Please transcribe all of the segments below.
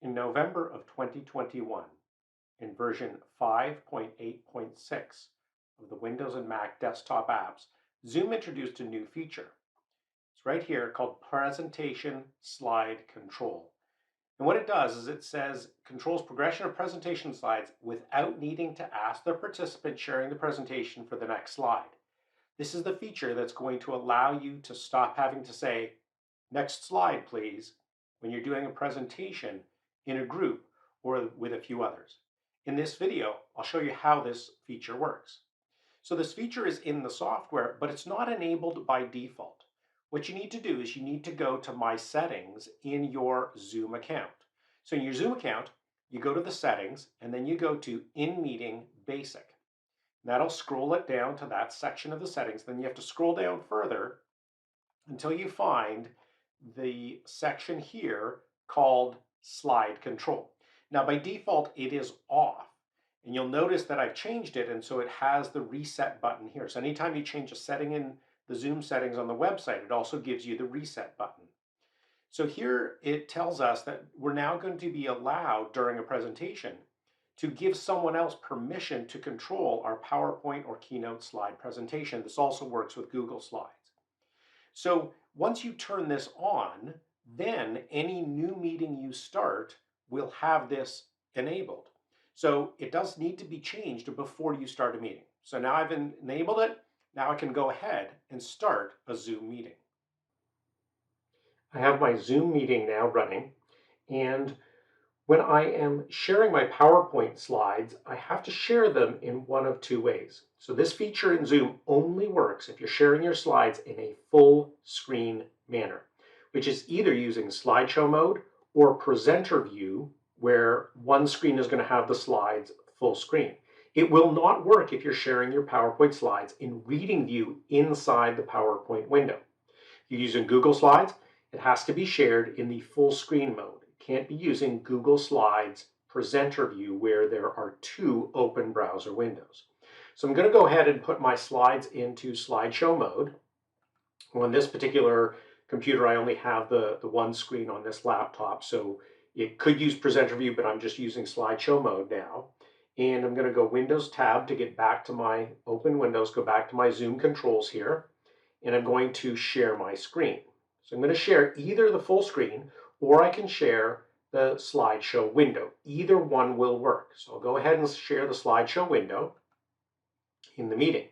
In November of 2021, in version 5.8.6 of the Windows and Mac desktop apps, Zoom introduced a new feature. It's right here called Presentation Slide Control. And what it does is it says controls progression of presentation slides without needing to ask the participant sharing the presentation for the next slide. This is the feature that's going to allow you to stop having to say, next slide, please, when you're doing a presentation in a group or with a few others. In this video, I'll show you how this feature works. So this feature is in the software, but it's not enabled by default. What you need to do is you need to go to My Settings in your Zoom account. So in your Zoom account, you go to the settings and then you go to In Meeting Basic. That'll scroll it down to that section of the settings. Then you have to scroll down further until you find the section here called Slide Control. Now by default it is off, and you'll notice that I've changed it, and so it has the reset button here. So anytime you change a setting in the Zoom settings on the website, it also gives you the reset button. So here it tells us that we're now going to be allowed during a presentation to give someone else permission to control our PowerPoint or Keynote slide presentation. This also works with Google Slides. So once you turn this on, then any new meeting you start will have this enabled. So it does need to be changed before you start a meeting. So now I've enabled it. Now I can go ahead and start a Zoom meeting. I have my Zoom meeting now running, and when I am sharing my PowerPoint slides, I have to share them in one of two ways. So this feature in Zoom only works if you're sharing your slides in a full screen manner, which is either using slideshow mode or presenter view, where one screen is going to have the slides full screen. It will not work if you're sharing your PowerPoint slides in reading view inside the PowerPoint window. If you're using Google Slides, it has to be shared in the full screen mode. Can't be using Google Slides presenter view where there are two open browser windows. So I'm going to go ahead and put my slides into slideshow mode. On this particular computer, I only have the one screen on this laptop, so it could use presenter view, but I'm just using slideshow mode now. And I'm going to go Windows tab to get back to my open windows, go back to my Zoom controls here, and I'm going to share my screen. So I'm going to share either the full screen or I can share the slideshow window. Either one will work. So I'll go ahead and share the slideshow window in the meeting.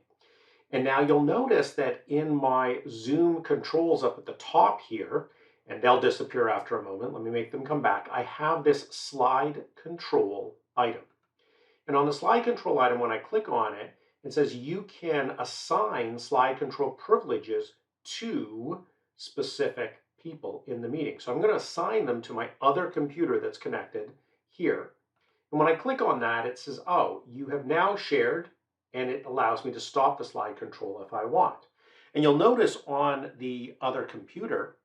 And now you'll notice that in my Zoom controls up at the top here, and they'll disappear after a moment, let me make them come back, I have this slide control item. And on the slide control item, when I click on it, it says you can assign slide control privileges to specific people in the meeting. So I'm going to assign them to my other computer that's connected here. And when I click on that, it says, oh, you have now shared, and it allows me to stop the slide control if I want. And you'll notice on the other computer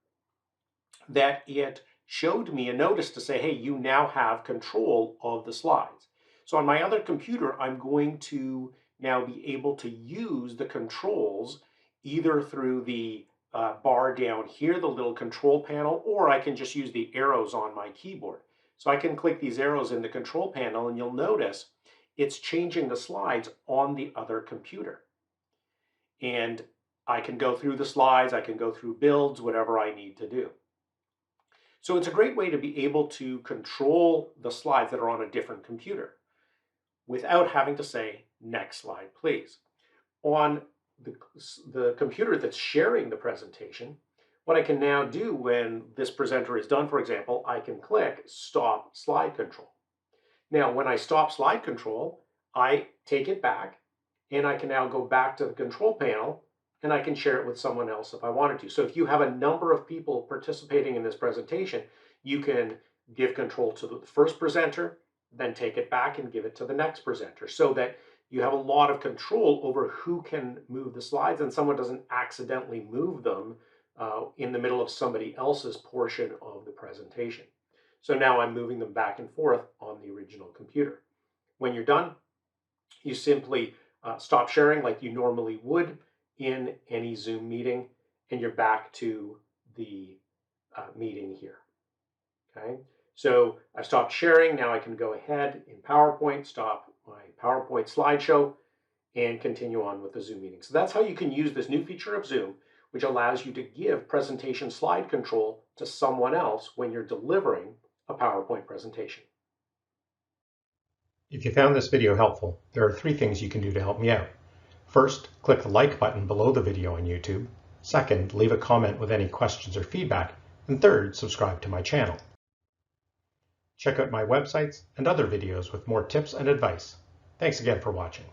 that it showed me a notice to say, hey, you now have control of the slides. So on my other computer, I'm going to now be able to use the controls either through the bar down here, the little control panel, or I can just use the arrows on my keyboard. So I can click these arrows in the control panel, and you'll notice it's changing the slides on the other computer. And I can go through the slides, I can go through builds, whatever I need to do. So it's a great way to be able to control the slides that are on a different computer without having to say, next slide, please. On the computer that's sharing the presentation, what I can now do when this presenter is done, for example, I can click Stop Slide Control. Now, when I stop slide control, I take it back, and I can now go back to the control panel, and I can share it with someone else if I wanted to. So if you have a number of people participating in this presentation, you can give control to the first presenter, then take it back and give it to the next presenter, so that you have a lot of control over who can move the slides and someone doesn't accidentally move them in the middle of somebody else's portion of the presentation. So now I'm moving them back and forth on the original computer. When you're done, you simply stop sharing like you normally would in any Zoom meeting, and you're back to the meeting here. Okay, So I've stopped sharing. Now I can go ahead in PowerPoint, stop my PowerPoint slideshow, and continue on with the Zoom meeting. So that's how you can use this new feature of Zoom, which allows you to give presentation slide control to someone else when you're delivering a PowerPoint presentation. If you found this video helpful, there are 3 things you can do to help me out. First, click the like button below the video on YouTube. Second, leave a comment with any questions or feedback. And third, subscribe to my channel. Check out my websites and other videos with more tips and advice. Thanks again for watching.